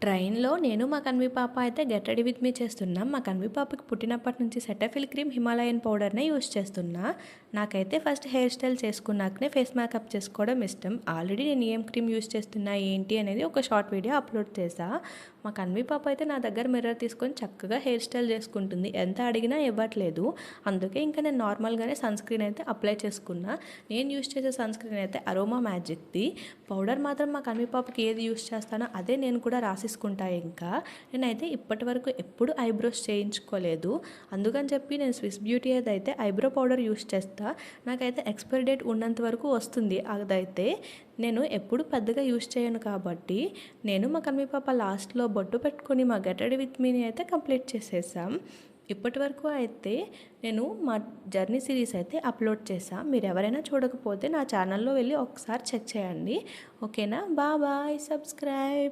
ట్రైన్‌లో నేను మా కన్వి పాప అయితే గెట్ రెడీ విత్ మీ చేస్తున్నాం. మా కన్వి పాపకి పుట్టినప్పటి నుంచి సెటఫిల్ క్రీమ్, హిమాలయన్ పౌడర్‌నే యూజ్ చేస్తున్నా. నాకైతే ఫస్ట్ హెయిర్ స్టైల్ చేసుకున్నాకనే ఫేస్ మేకప్ చేసుకోవడం ఇష్టం. ఆల్రెడీ నేను ఏం క్రీమ్ యూజ్ చేస్తున్నా ఏంటి అనేది ఒక షార్ట్ వీడియో అప్లోడ్ చేశా. మా కన్వి పాప అయితే నా దగ్గర మిర్రర్ తీసుకొని చక్కగా హెయిర్ స్టైల్ చేసుకుంటుంది. ఎంత అడిగినా ఇవ్వట్లేదు. అందుకే ఇంకా నేను నార్మల్‌గానే సన్ స్క్రీన్ అయితే అప్లై చేసుకున్నా. నేను యూజ్ చేసే సన్ స్క్రీన్ అయితే అరోమా మ్యాజిక్‌ది. పౌడర్ మాత్రం మా కన్వి పాపకి ఏది యూజ్ చేస్తానో అదే నేను కూడా రాసేసుకుంటా. ఇంకా నేనైతే ఇప్పటి వరకు ఎప్పుడు ఐబ్రోస్ చేయించుకోలేదు. అందుకని చెప్పి నేను స్విస్ బ్యూటీ అయితే ఐబ్రో పౌడర్ యూజ్ చేస్తా. నాకైతే ఎక్స్పైరీ డేట్ ఉన్నంత వరకు వస్తుంది. అదైతే నేను ఎప్పుడు పెద్దగా యూజ్ చేయను కాబట్టి నేను మా కన్వి పాప లాస్ట్లో బొట్టు పెట్టుకొని మా గెట్ రెడీ విత్ మీని అయితే కంప్లీట్ చేసేసాం. ఇప్పటి వరకు అయితే నేను మా జర్నీ సిరీస్ అయితే అప్లోడ్ చేశాను. మీరు ఎవరైనా చూడకపోతే నా ఛానల్లో వెళ్ళి ఒకసారి చెక్ చేయండి. ఓకేనా? Bye, subscribe.